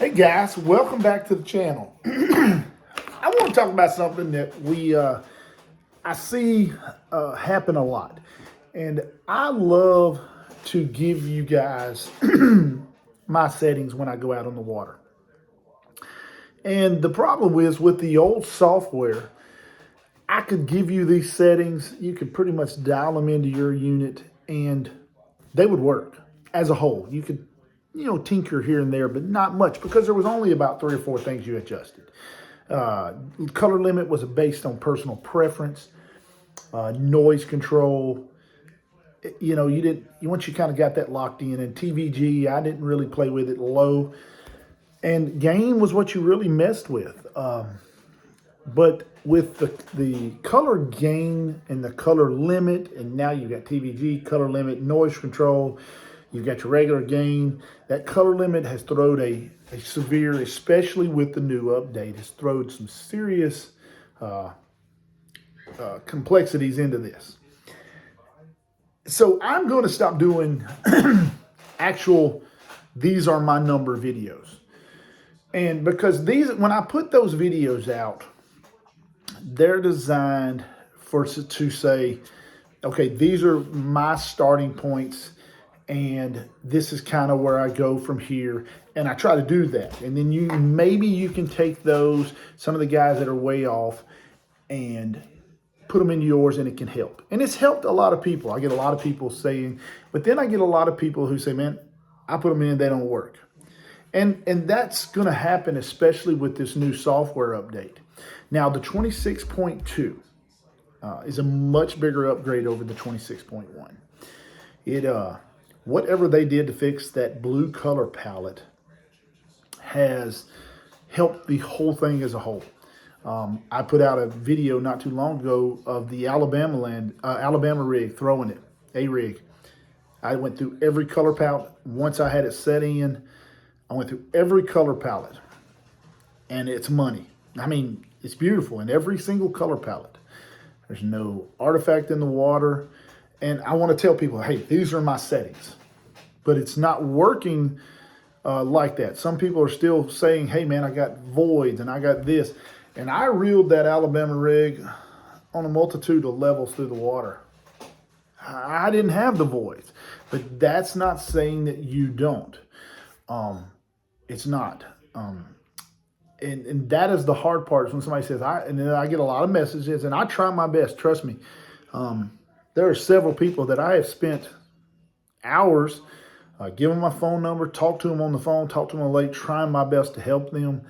Hey guys, welcome back to the channel. I want to talk about something that I see happen a lot, and I love to give you guys my settings when I go out on the water. And the problem is with the old software, I could give you these settings. You could pretty much dial them into your unit, and they would work as a whole. You could tinker here and there, but not much because there was only about 3 or 4 things you adjusted. Color limit was based on personal preference, noise control. You didn't. Once you kind of got that locked in, and TVG, I didn't really play with it low, and gain was what you really messed with. But with the color gain and the color limit, and now you've got TVG, color limit, noise control. You've got your regular gain. That color limit has thrown a severe, especially with the new update, has thrown some serious complexities into this. So I'm going to stop doing these are my number videos. And because when I put those videos out, they're designed to say, okay, these are my starting points, and this is kind of where I go from here, and I try to do that. And then maybe you can take some of the guys that are way off, and put them into yours, and it can help. And it's helped a lot of people. I get a lot of people saying, but then I get a lot of people who say, man, I put them in, they don't work. And that's going to happen, especially with this new software update. Now, the 26.2 is a much bigger upgrade over the 26.1. Whatever they did to fix that blue color palette has helped the whole thing as a whole. I put out a video not too long ago of the Alabama rig, throwing it, a rig. I went through every color palette. Once I had it set in, I went through every color palette, and it's money. I mean, it's beautiful in every single color palette. There's no artifact in the water. And I want to tell people, hey, these are my settings. But it's not working like that. Some people are still saying, hey, man, I got voids and I got this. And I reeled that Alabama rig on a multitude of levels through the water. I didn't have the voids. But that's not saying that you don't. It's not. And that is the hard part is when somebody says, and then I get a lot of messages, and I try my best, trust me. There are several people that I have spent hours, give them my phone number, talk to them on the phone, talk to them on the lake, trying my best to help them.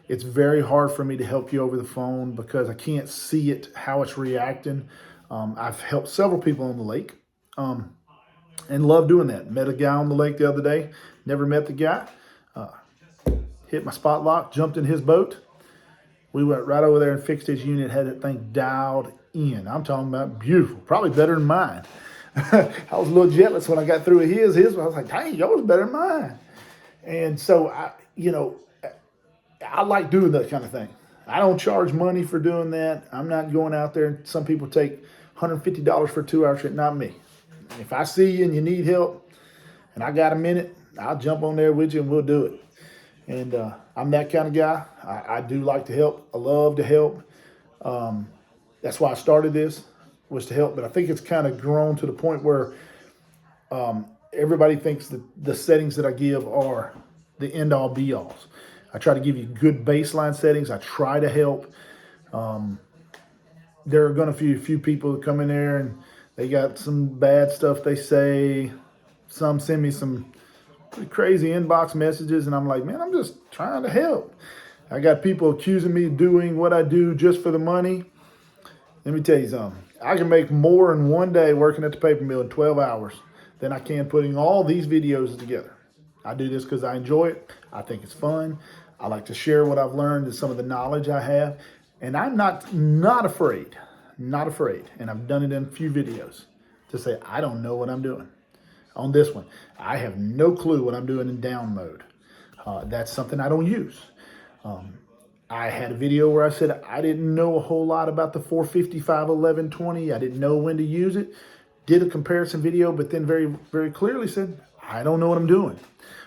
It's very hard for me to help you over the phone because I can't see it, how it's reacting. I've helped several people on the lake and love doing that. Met a guy on the lake the other day, never met the guy. Hit my spot lock, jumped in his boat. We went right over there and fixed his unit, had that thing dialed in. I'm talking about beautiful, probably better than mine. I was a little jealous when I got through his. I was like, dang, yours is better than mine. And so, I like doing that kind of thing. I don't charge money for doing that. I'm not going out there. Some people take $150 for a 2-hour trip, not me. If I see you and you need help and I got a minute, I'll jump on there with you and we'll do it. And I'm that kind of guy. I do like to help. I love to help. That's why I started this, was to help. But I think it's kind of grown to the point where everybody thinks that the settings that I give are the end-all, be-alls. I try to give you good baseline settings. I try to help. There are going to be a few people that come in there and they got some bad stuff they say. Some send me some pretty crazy inbox messages, and I'm like, man, I'm just trying to help. I got people accusing me of doing what I do just for the money. Let me tell you something. I can make more in one day working at the paper mill in 12 hours than I can putting all these videos together. I do this because I enjoy it. I think it's fun. I like to share what I've learned and some of the knowledge I have. And I'm not afraid, and I've done it in a few videos, to say I don't know what I'm doing. On this one, I have no clue what I'm doing in down mode. That's something I don't use. I had a video where I said I didn't know a whole lot about the 455 1120. I didn't know when to use it. Did a comparison video, but then very, very clearly said, I don't know what I'm doing.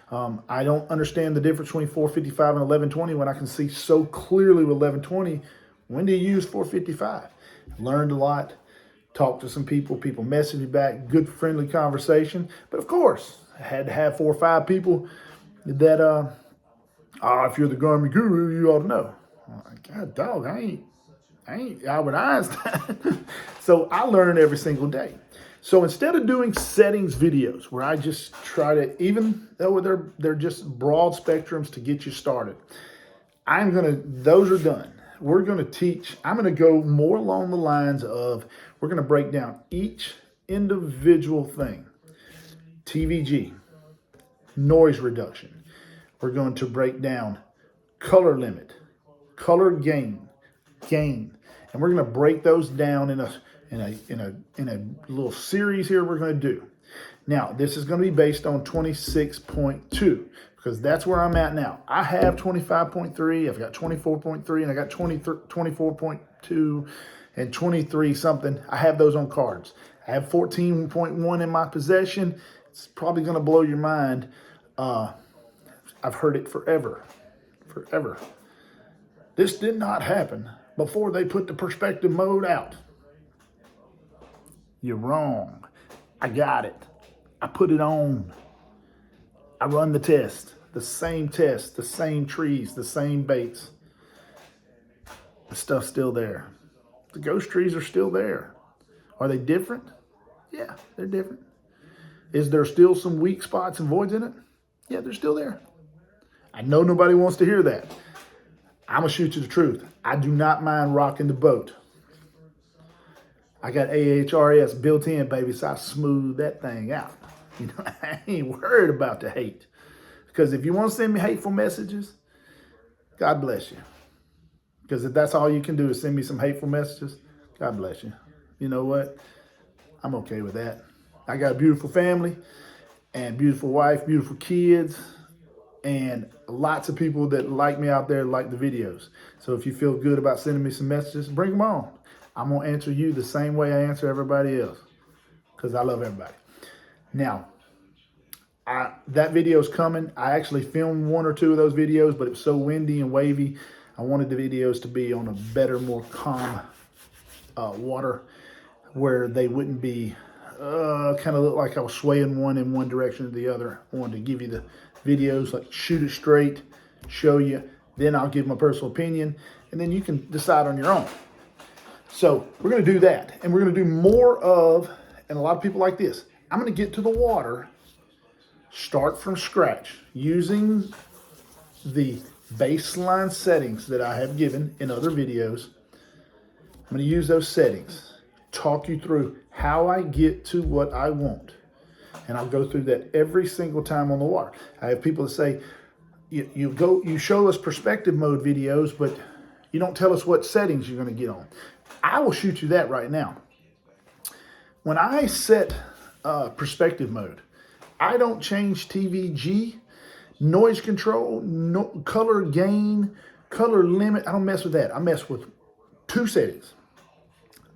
I don't understand the difference between 455 and 1120 when I can see so clearly with 1120. When do you use 455? Learned a lot, talked to some people, people messaged me back, good friendly conversation. But of course, I had to have 4 or 5 people that, if you're the Garmin guru, you ought to know. I'm like, God dog, I ain't Albert Einstein. So I learn every single day. So instead of doing settings videos where I just try to, even though they're just broad spectrums to get you started, those are done. We're going to teach, I'm going to go more along the lines of, we're going to break down each individual thing. TVG, noise reduction. We're going to break down color limit, color gain, and we're going to break those down in a little series here we're going to do. Now, this is going to be based on 26.2 because that's where I'm at now. I have 25.3, I've got 24.3, and I got 24.2 and 23 something. I have those on cards. I have 14.1 in my possession. It's probably going to blow your mind. I've heard it forever. This did not happen before they put the perspective mode out. You're wrong. I got it. I put it on. I run the test, the same trees, the same baits. The stuff's still there. The ghost trees are still there. Are they different? Yeah, they're different. Is there still some weak spots and voids in it? Yeah, they're still there. I know nobody wants to hear that. I'm going to shoot you the truth. I do not mind rocking the boat. I got AHRS built in, baby, so I smooth that thing out. You know, I ain't worried about the hate. Because if you want to send me hateful messages, God bless you. Because if that's all you can do is send me some hateful messages, God bless you. You know what? I'm okay with that. I got a beautiful family and beautiful wife, beautiful kids, and lots of people that like me out there like the videos. So if you feel good about sending me some messages, bring them on. I'm going to answer you the same way I answer everybody else because I love everybody. Now, that video's coming. I actually filmed 1 or 2 of those videos, but it was so windy and wavy. I wanted the videos to be on a better, more calm water where they wouldn't be kind of look like I was swaying one in one direction or the other. I wanted to give you the videos, like shoot it straight, show you, then I'll give my personal opinion, and then you can decide on your own. So we're going to do that, and we're going to do more of, and a lot of people like this, I'm going to get to the water, start from scratch, using the baseline settings that I have given in other videos. I'm going to use those settings, talk you through how I get to what I want. And I'll go through that every single time on the water. I have people that say, you show us perspective mode videos, but you don't tell us what settings you're going to get on. I will shoot you that right now. When I set perspective mode, I don't change TVG, noise control, color gain, color limit. I don't mess with that. I mess with 2 settings.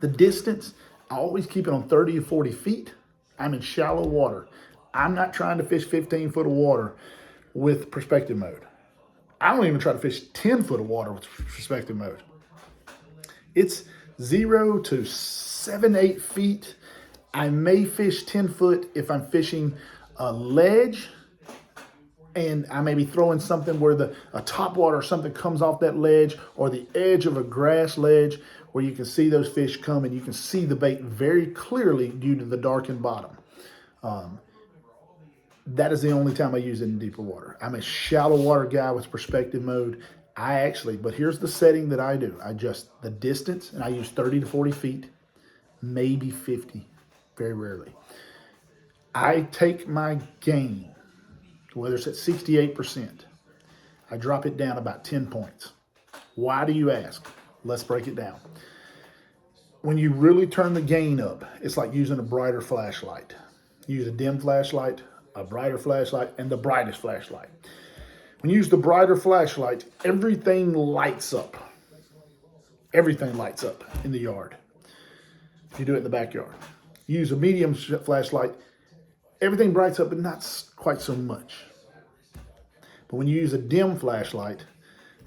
The distance, I always keep it on 30 or 40 feet. I'm in shallow water. I'm not trying to fish 15 foot of water with perspective mode. I don't even try to fish 10 foot of water with perspective mode. It's 0 to 7, 8 feet. I may fish 10 foot if I'm fishing a ledge and I may be throwing something where a top water or something comes off that ledge, or the edge of a grass ledge where you can see those fish come and you can see the bait very clearly due to the darkened bottom. That is the only time I use it in deeper water. I'm a shallow water guy with perspective mode. But here's the setting that I do. I adjust the distance, and I use 30 to 40 feet, maybe 50, very rarely. I take my gain, whether it's at 68%, I drop it down about 10 points. Why do you ask? Let's break it down. When you really turn the gain up, it's like using a brighter flashlight. You use a dim flashlight, a brighter flashlight, and the brightest flashlight. When you use the brighter flashlight, everything lights up. Everything lights up in the yard. If you do it in the backyard. You use a medium flashlight, everything brights up, but not quite so much. But when you use a dim flashlight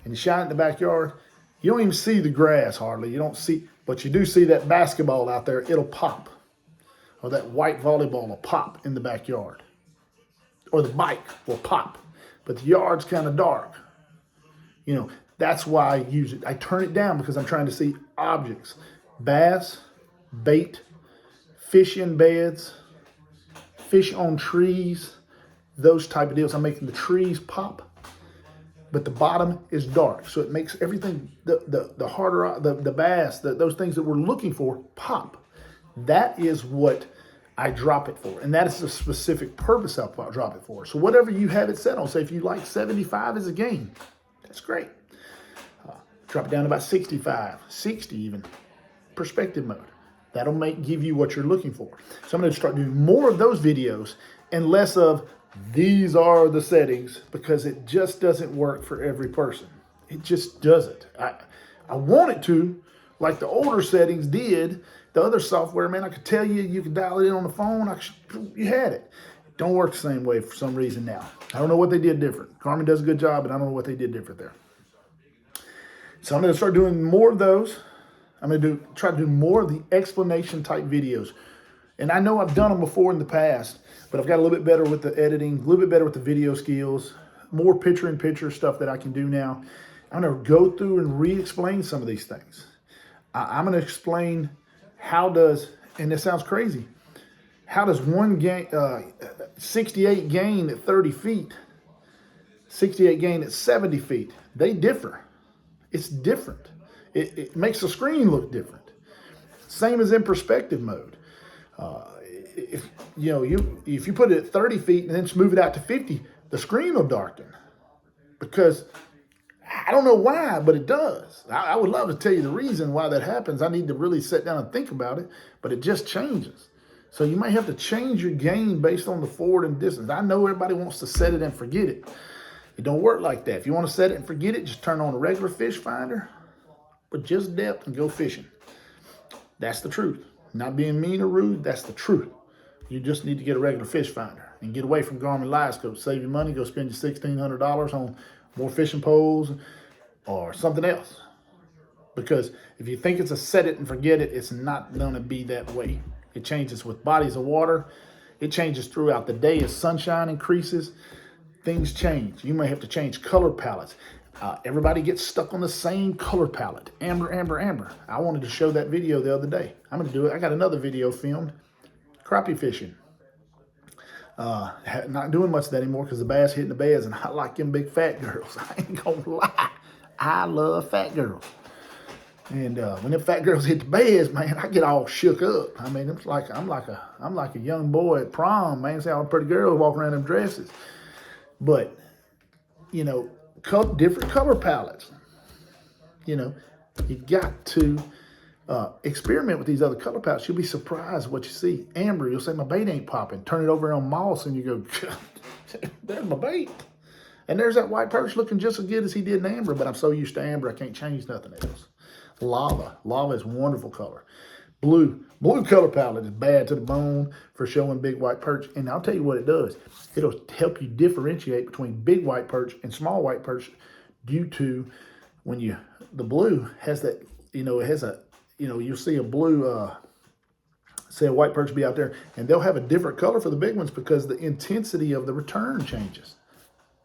and you shine it in the backyard, you don't even see the grass hardly. You don't see, but you do see that basketball out there. It'll pop. Or that white volleyball will pop in the backyard. Or the bike will pop. But the yard's kind of dark. You know, that's why I use it. I turn it down because I'm trying to see objects. Bass, bait, fish in beds, fish on trees, those type of deals. I'm making the trees pop, but the bottom is dark. So it makes everything, the harder, the bass, those things that we're looking for pop. That is what I drop it for. And that is the specific purpose I'll drop it for. So whatever you have it set on, say if you like 75 as a gain, that's great. Drop it down to about 65, 60 even, perspective mode. That'll give you what you're looking for. So I'm going to start doing more of those videos and less of these are the settings, because it just doesn't work for every person. It just doesn't. I want it to, like the older settings did. The other software, man, I could tell you, you could dial it in on the phone. You had it. It don't work the same way for some reason now. I don't know what they did different. Garmin does a good job, but I don't know what they did different there. So I'm going to start doing more of those. I'm going to try to do more of the explanation type videos. And I know I've done them before in the past, but I've got a little bit better with the editing, a little bit better with the video skills, more picture-in-picture stuff that I can do now. I'm going to go through and re-explain some of these things. I'm going to explain how does, and this sounds crazy, how does 68 gain at 30 feet, 68 gain at 70 feet? They differ. It's different. It makes the screen look different. Same as in perspective mode. If you put it at 30 feet and then move it out to 50, the screen will darken. Because I don't know why, but it does. I would love to tell you the reason why that happens. I need to really sit down and think about it, but it just changes. So you might have to change your gain based on the forward and distance. I know everybody wants to set it and forget it. It don't work like that. If you want to set it and forget it, just turn on a regular fish finder, but just depth and go fishing. That's the truth. Not being mean or rude, that's the truth. You just need to get a regular fish finder and get away from Garmin Livescope. Save your money, go spend your $1,600 on more fishing poles or something else. Because if you think it's a set it and forget it, it's not going to be that way. It changes with bodies of water. It changes throughout the day as sunshine increases. Things change. You may have to change color palettes. Everybody gets stuck on the same color palette. Amber, amber, amber. I wanted to show that video the other day. I'm going to do it. I got another video filmed. Crappie fishing. Not doing much of that anymore because the bass hitting the beds, and I like them big fat girls. I ain't going to lie. I love fat girls. And when them fat girls hit the beds, man, I get all shook up. I mean, it's like I'm like a young boy at prom, man. See all the pretty girls walking around in them dresses. But, you know, different color palettes. You know, you got to experiment with these other color palettes. You'll be surprised what you see. Amber, you'll say, my bait ain't popping. Turn it over on moss and you go, there's my bait. And there's that white perch looking just as good as he did in amber, but I'm so used to amber, I can't change nothing else. Lava is a wonderful color. Blue color palette is bad to the bone for showing big white perch. And I'll tell you what it does. It'll help you differentiate between big white perch and small white perch due to when the blue has that, you'll see a blue, say a white perch be out there, and they'll have a different color for the big ones because the intensity of the return changes.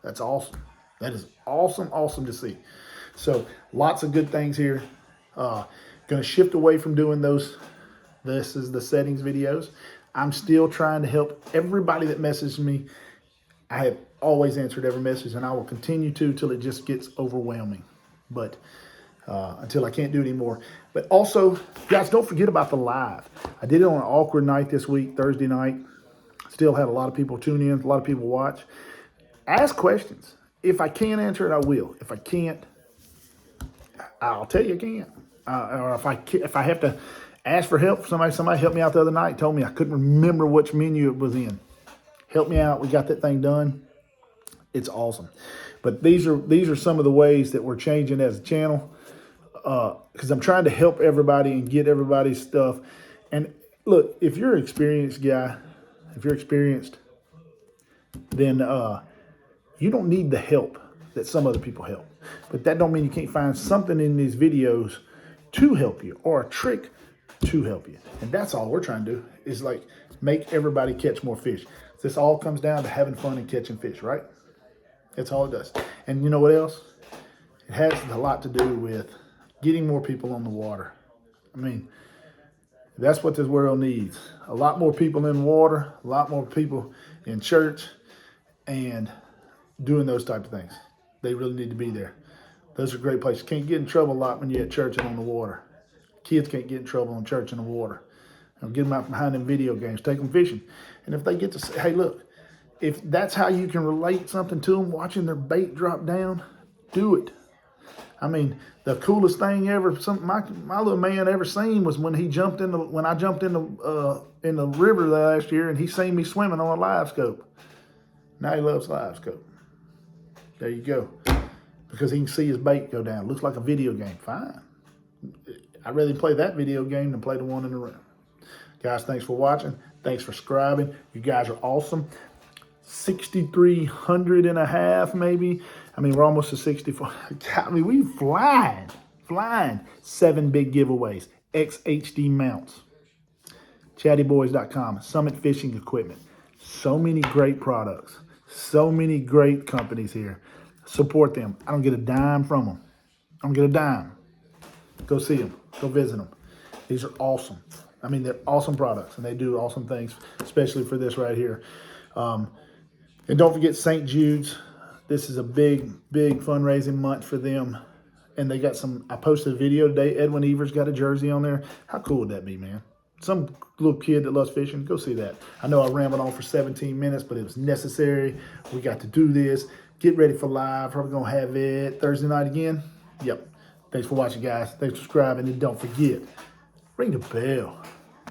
That's awesome. That is awesome to see. So lots of good things here. Going to shift away from doing those. This is the settings videos. I'm still trying to help everybody that messages me. I have always answered every message, and I will continue to till it just gets overwhelming. But until I can't do it anymore. But also, guys, don't forget about the live. I did it on an awkward night this week, Thursday night. Still had a lot of people tune in, a lot of people watch. Ask questions. If I can answer it, I will. If I can't, I'll tell you I can't. Or if I have to ask for help, somebody helped me out the other night, told me I couldn't remember which menu it was in. Help me out. We got that thing done. It's awesome. But these are some of the ways that we're changing as a channel because I'm trying to help everybody and get everybody's stuff. And look, if you're an experienced guy, then You don't need the help that some other people help. But that don't mean you can't find something in these videos to help you, or a trick to help you. And that's all we're trying to do, is like make everybody catch more fish. This all comes down to having fun and catching fish, right? That's all it does. And you know what else? It has a lot to do with getting more people on the water. I mean, that's what this world needs. A lot more people in water, a lot more people in church, and doing those type of things. They really need to be there. Those are great places. Can't get in trouble a lot when you're at church and on the water. Kids can't get in trouble in church and the water. Get them out behind them video games. Take them fishing. And if they get to say, hey, look, if that's how you can relate something to them, watching their bait drop down, do it. I mean, the coolest thing ever, my little man ever seen was when I jumped in the river last year, and he seen me swimming on a Livescope. Now he loves Livescope. There you go. Because he can see his bait go down. Looks like a video game. Fine. I'd rather play that video game than play the one in the room. Guys, thanks for watching. Thanks for subscribing. You guys are awesome. 6,300 and a half, maybe. I mean, we're almost to 64. I mean, we flying. 7 big giveaways. XHD mounts. Chattyboys.com. Summit Fishing Equipment. So many great products. So many great companies here. Support them. I don't get a dime from them. I don't get a dime. Go see them. Go visit them. These are awesome. I mean, they're awesome products, and they do awesome things, especially for this right here. And don't forget St. Jude's. This is a big, big fundraising month for them. And they got some, I posted a video today. Edwin Evers got a jersey on there. How cool would that be, man? Some little kid that loves fishing, go see that. I know I rambled on for 17 minutes, but it was necessary. We got to do this. Get ready for live. Probably going to have it Thursday night again. Yep. Thanks for watching, guys. Thanks for subscribing. And don't forget, ring the bell.